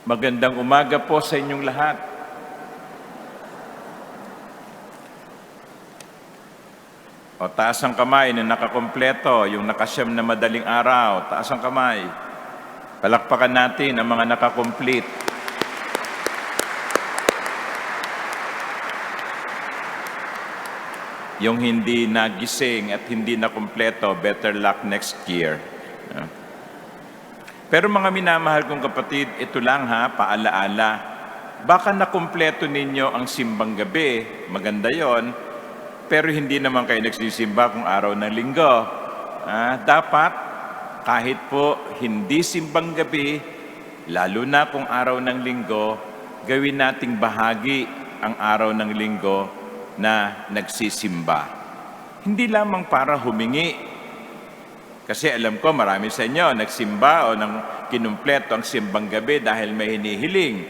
Magandang umaga po sa inyong lahat. O taas ang kamay na nakakompleto, yung nakasyam na madaling araw, taas ang kamay. Palakpakan natin ang mga nakakomplete. Yung hindi nagising at hindi na kumpleto, better luck next year. Pero mga minamahal kong kapatid, ito lang paalaala. Baka nakumpleto ninyo ang simbang gabi, maganda yon, pero hindi naman kayo nagsisimba kung araw ng linggo. Dapat, kahit po hindi simbang gabi, lalo na kung araw ng linggo, gawin nating bahagi ang araw ng linggo na nagsisimba. Hindi lamang para humingi. Kasi alam ko marami sa inyo nagsimba o kinumpleto ang simbang gabi dahil may hinihiling.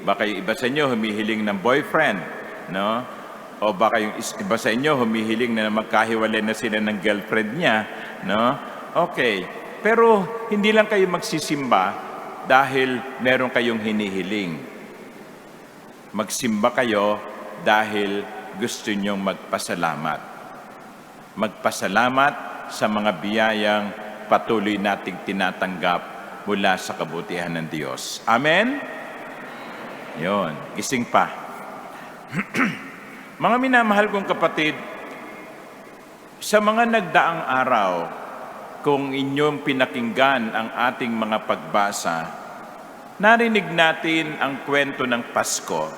Baka yung iba sa inyo humihiling ng boyfriend, no? O baka yung iba sa inyo humihiling na magkahiwalay na sila ng girlfriend niya, no? Okay. Pero hindi lang kayo magsisimba dahil meron kayong hinihiling. Magsimba kayo dahil gusto nyong magpasalamat. Magpasalamat sa mga biyayang patuloy nating tinatanggap mula sa kabutihan ng Diyos. Amen? Yun, gising pa. Mga minamahal kong kapatid, sa mga nagdaang araw, kung inyong pinakinggan ang ating mga pagbasa, narinig natin ang kwento ng Pasko.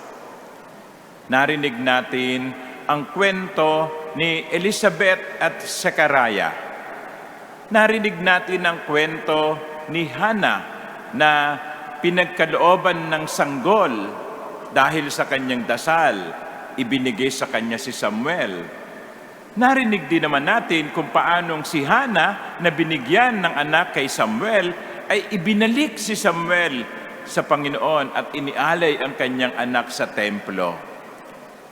Narinig natin ang kwento ni Elizabeth at Zechariah. Narinig natin ang kwento ni Hannah na pinagkalooban ng sanggol dahil sa kanyang dasal, ibinigay sa kanya si Samuel. Narinig din naman natin kung paanong si Hannah na binigyan ng anak kay Samuel ay ibinalik si Samuel sa Panginoon at inialay ang kanyang anak sa templo.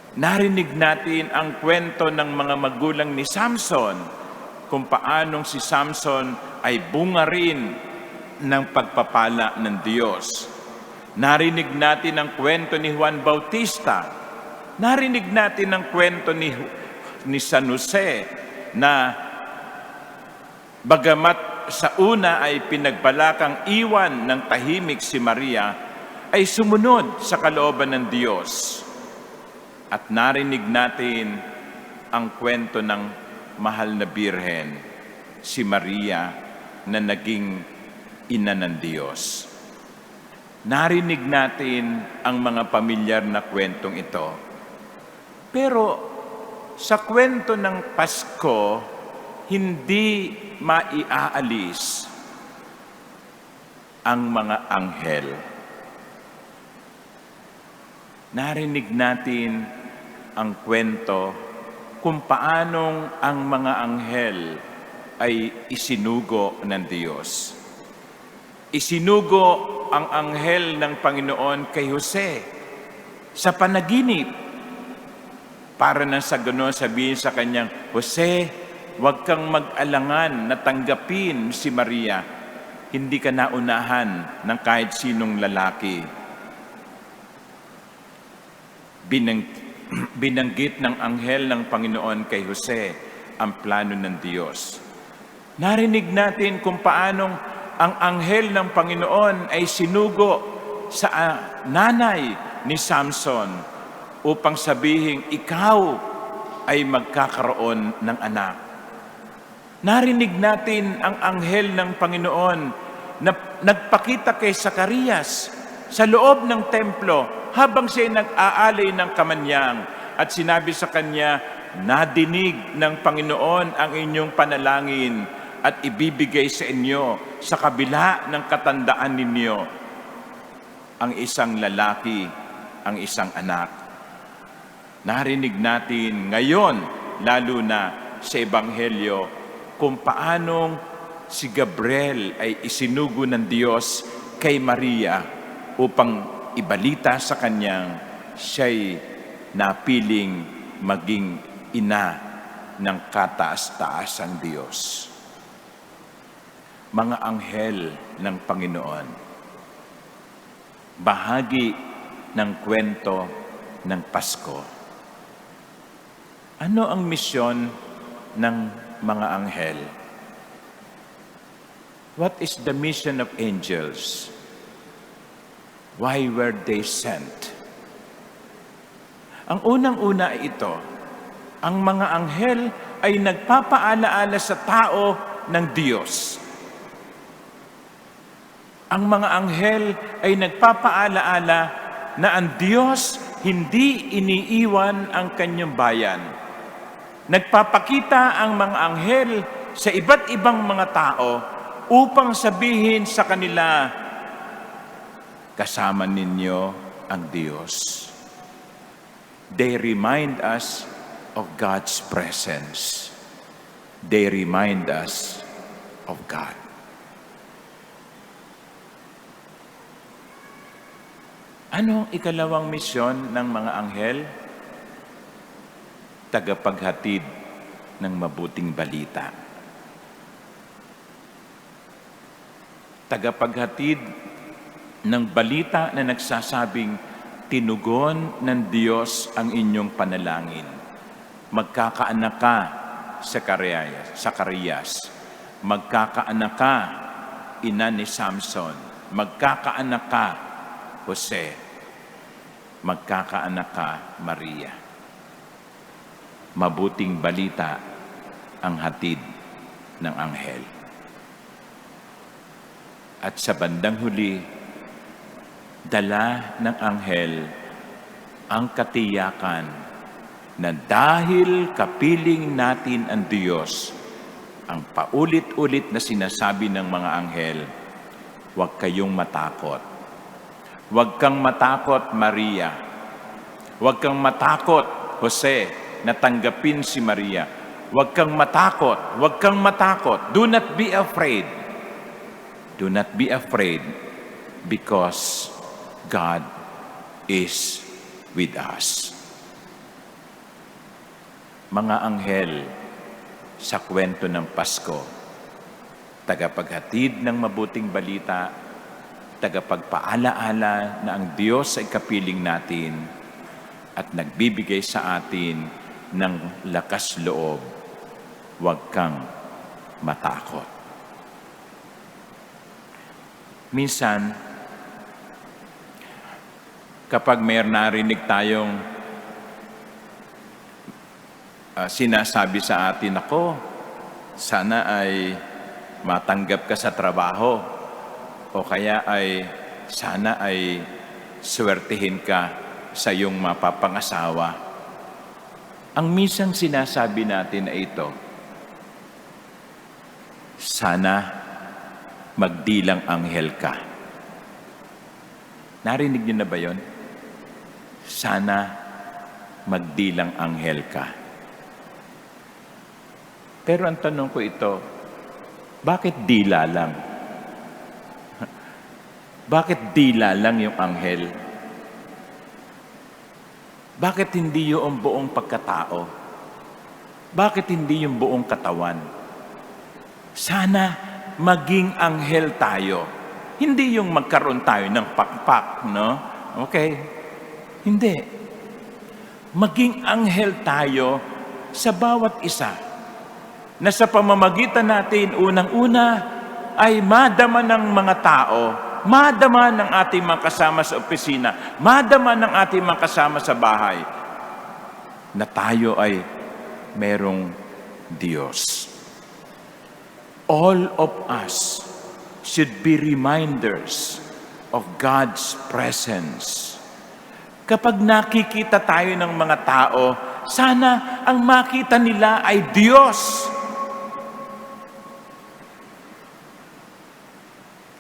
Narinig natin ang kwento ng mga magulang ni Samson, kung paanong si Samson ay bunga rin ng pagpapala ng Diyos. Narinig natin ang kwento ni Juan Bautista. Narinig natin ang kwento ni San Jose na bagamat sa una ay pinagbalakang iwan ng tahimik si Maria, ay sumunod sa kalooban ng Diyos. At narinig natin ang kwento ng mahal na birhen, si Maria na naging ina ng Diyos. Narinig natin ang mga pamilyar na kwentong ito. Pero sa kwento ng Pasko, hindi maiaalis ang mga anghel. Narinig natin ang kwento kung paanong ang mga anghel ay isinugo ng Diyos. Isinugo ang anghel ng Panginoon kay Jose sa panaginip para na sa gano'n sabihin sa kanyang, Jose, huwag kang mag-alangan na tanggapin si Maria. Hindi ka naunahan ng kahit sinong lalaki. Binanggit ng anghel ng Panginoon kay Jose ang plano ng Diyos. Narinig natin kung paanong ang anghel ng Panginoon ay sinugo sa nanay ni Samson upang sabihin, ikaw ay magkakaroon ng anak. Narinig natin ang anghel ng Panginoon na nagpakita kay Zacarias sa loob ng templo habang siya nag-aalay ng kamanyang at sinabi sa kanya, nadinig ng Panginoon ang inyong panalangin at ibibigay sa inyo sa kabila ng katandaan ninyo ang isang lalaki, ang isang anak. Narinig natin ngayon, lalo na sa Ebanghelyo, kung paanong si Gabriel ay isinugo ng Diyos kay Maria upang ibalita sa kanyang siya'y napiling maging ina ng kataas-taasang Diyos. Mga anghel ng Panginoon, bahagi ng kwento ng Pasko. Ano ang misyon ng mga anghel? What is the mission of angels? Why were they sent? Ang unang-una ay ito, ang mga anghel ay nagpapaalaala sa tao ng Diyos. Ang mga anghel ay nagpapaalaala na ang Diyos hindi iniiwan ang kanyang bayan. Nagpapakita ang mga anghel sa iba't ibang mga tao upang sabihin sa kanila, kasama ninyo ang Diyos. They remind us of God's presence. They remind us of God. Ano ang ikalawang misyon ng mga anghel? Tagapaghatid ng mabuting balita. Tagapaghatid ng balita na nagsasabing, tinugon ng Diyos ang inyong panalangin. Magkakaanak ka sa Zacarias. Magkakaanak ka, ina ni Samson. Magkakaanak ka, Jose. Magkakaanak ka, Maria. Mabuting balita ang hatid ng anghel. At sa bandang huli, dala ng anghel ang katiyakan na dahil kapiling natin ang Diyos, ang paulit-ulit na sinasabi ng mga anghel, huwag kayong matakot. Huwag kang matakot, Maria. Huwag kang matakot, Jose, na tanggapin si Maria. Huwag kang matakot. Huwag kang matakot. Do not be afraid. Do not be afraid because God is with us. Mga anghel sa kwento ng Pasko, tagapaghatid ng mabuting balita, tagapagpaalaala na ang Diyos ay kapiling natin at nagbibigay sa atin ng lakas loob. Huwag kang matakot. Minsan, kapag may narinig tayong sinasabi sa atin, ako, sana ay matanggap ka sa trabaho o kaya ay sana ay swertihin ka sa iyong mapapangasawa. Ang minsan sinasabi natin ay ito, sana magdilang anghel ka. Narinig niyo na ba yon? Sana magdilang anghel ka. Pero ang tanong ko ito, bakit dila lang? Bakit dila lang yung anghel? Bakit hindi yung buong pagkatao? Bakit hindi yung buong katawan? Sana maging anghel tayo. Hindi yung magkaroon tayo ng pakpak, no? Okay? Hindi. Maging anghel tayo sa bawat isa. Na sa pamamagitan natin, unang-una, ay madama ng mga tao, madama ng ating mga kasama sa opisina, madama ng ating mga kasama sa bahay, na tayo ay merong Diyos. All of us should be reminders of God's presence. Kapag nakikita tayo ng mga tao, sana ang makita nila ay Diyos.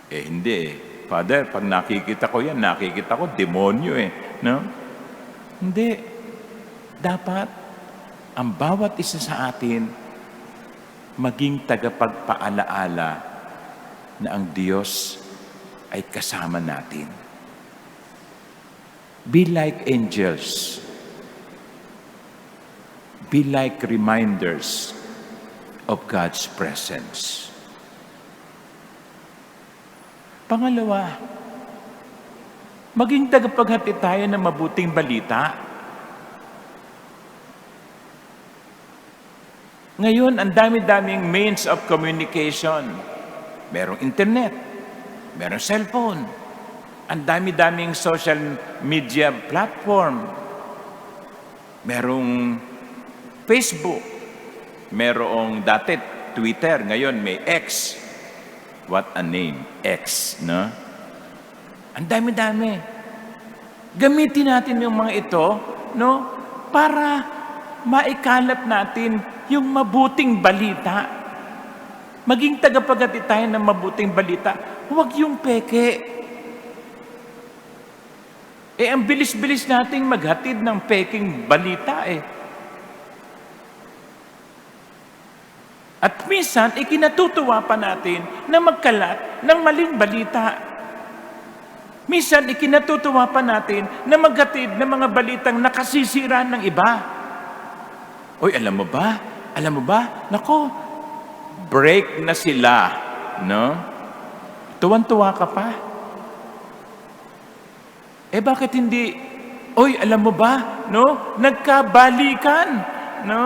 Hindi. Father, pag nakikita ko yan, nakikita ko demonyo no? Hindi. Dapat ang bawat isa sa atin maging tagapagpaalaala na ang Diyos ay kasama natin. Be like angels. Be like reminders of God's presence. Pangalawa, Maging tagapaghatid tayo ng mabuting balita. Ngayon, ang dami-daming means of communication. Merong internet, merong cellphone, ang dami-daming social media platform, merong Facebook, merong dati Twitter, ngayon may X. What a name, X, no? Ang dami-dami. Gamitin natin yung mga ito, no? Para maikalap natin yung mabuting balita. Maging tagapaghatid tayo ng mabuting balita. Huwag yung peke. Ang bilis-bilis nating maghatid ng peking balita At minsan, ikinatutuwa pa natin na magkalat ng maling balita. Minsan, ikinatutuwa pa natin na maghatid ng mga balitang nakasisira ng iba. Oy, alam mo ba? Alam mo ba? Nako, break na sila, no? Tuwan-tuwa ka pa. Bakit hindi? Oy, alam mo ba? No? Nagkabalikan, no?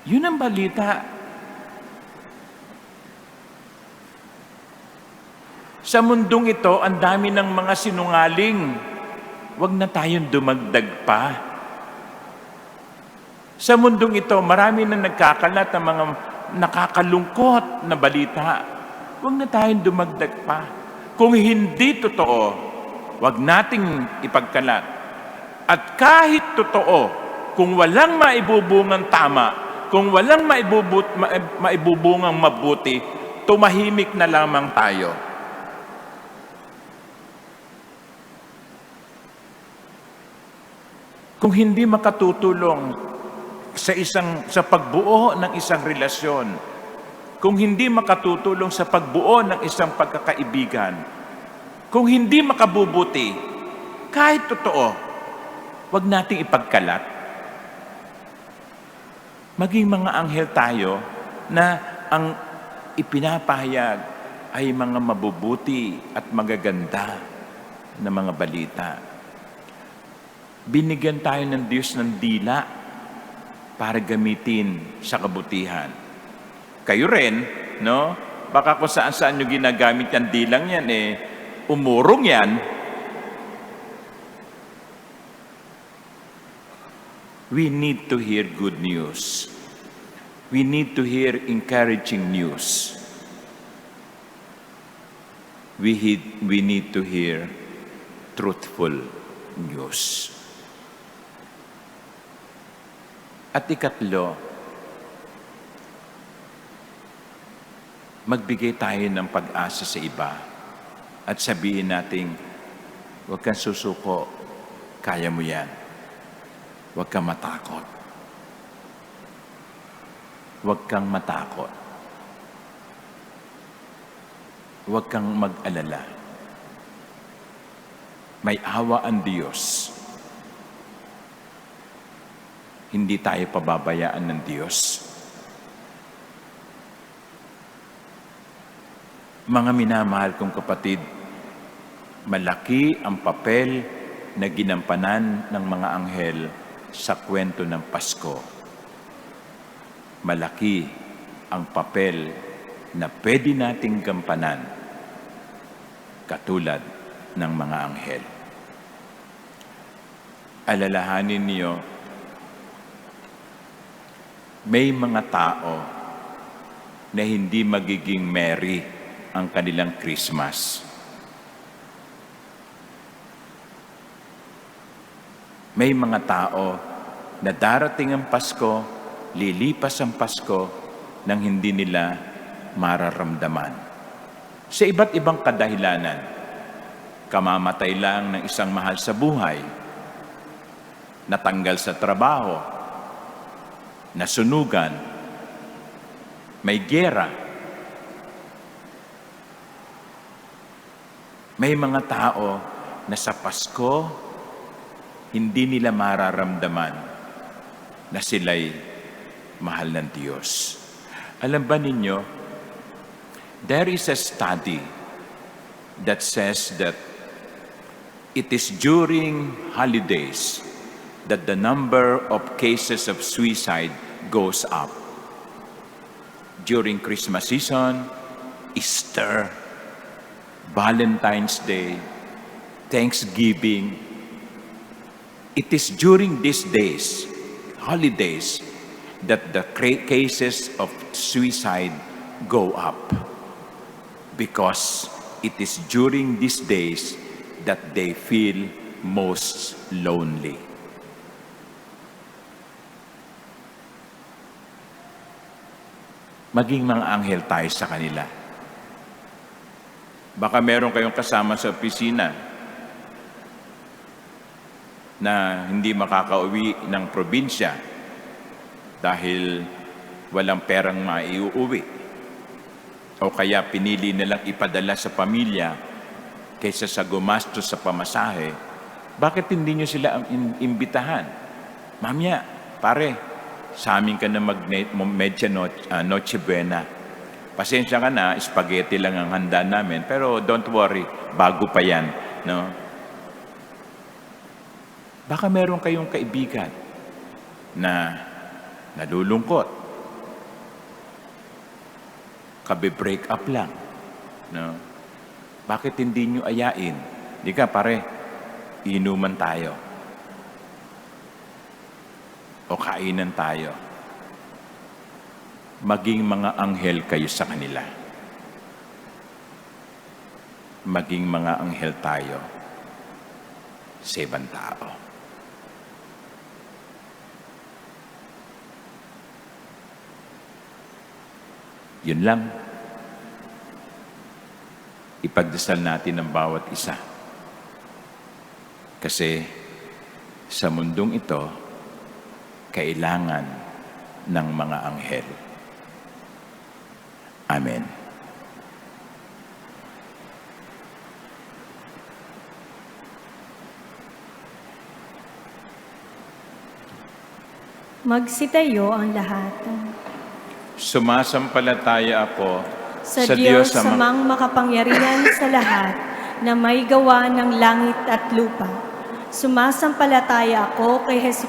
Yun ang balita. Sa mundong ito, ang dami ng mga sinungaling. Huwag na tayong dumagdag pa. Sa mundong ito, marami na nagkakalat ng mga nakakalungkot na balita. Huwag na tayong dumagdag pa. Kung hindi totoo, huwag nating ipagkalat. At kahit totoo, kung walang maibubungang tama, kung walang maibubungang mabuti, tumahimik na lamang tayo. Kung hindi makatutulong sa pagbuo ng isang relasyon, kung hindi makatutulong sa pagbuo ng isang pagkakaibigan, kung hindi makabubuti, kahit totoo, wag nating ipagkalat. Maging mga anghel tayo na ang ipinapahayag ay mga mabubuti at magaganda na mga balita. Binigyan tayo ng Diyos ng dila para gamitin sa kabutihan. Kayo rin, no? Baka kung saan-saan nyo ginagamit yan, dilang yan, umurong yan. We need to hear good news. We need to hear encouraging news. We need to hear truthful news. At ikatlo, magbigay tayo ng pag-asa sa iba at sabihin natin, huwag kang susuko, kaya mo yan. Huwag kang matakot. Huwag kang matakot. Huwag kang mag-alala. May awa ang Diyos. Hindi tayo pababayaan ng Diyos. Mga minamahal kong kapatid, malaki ang papel na ginampanan ng mga anghel sa kwento ng Pasko. Malaki ang papel na pwede nating gampanan katulad ng mga anghel. Alalahanin niyo, may mga tao na hindi magiging merry ang kanilang Christmas. May mga tao na darating ang Pasko, lilipas ang Pasko nang hindi nila mararamdaman. Sa iba't ibang kadahilanan, kamamatay lang ng isang mahal sa buhay, natanggal sa trabaho, nasunugan, may giyera. May mga tao na sa Pasko, hindi nila mararamdaman na sila'y mahal ng Diyos. Alam ba ninyo, there is a study that says that it is during holidays that the number of cases of suicide goes up. During Christmas season, Easter, Valentine's Day, Thanksgiving. It is during these days, holidays, that the cases of suicide go up. Because it is during these days that they feel most lonely. Maging mga anghel tayo sa kanila. Baka meron kayong kasama sa opisina na hindi makakauwi ng probinsya dahil walang perang maiuwi. O kaya pinili nilang ipadala sa pamilya kaysa sa gumastos sa pamasahe. Bakit hindi nyo sila imbitahan? Mamaya, pare, sa amin ka na Noche Buena. Pasensya ka na, spaghetti lang ang handa namin. Pero don't worry, bago pa yan. No? Baka meron kayong kaibigan na nalulungkot. Kabe-break up lang. No? Bakit hindi nyo ayain? Di ka, pare, inuman tayo. O kainan tayo. Maging mga anghel kayo sa kanila. Maging mga anghel tayo sa ibang tao. Yun lang. Ipagdasal natin ang bawat isa. Kasi sa mundong ito, kailangan ng mga anghel. Amen. Magsitayo ang lahat. Sumasampalataya ako Sa Diyos samang makapangyarihan sa lahat na may gawa ng langit at lupa. Sumasampalataya ako kay Hesus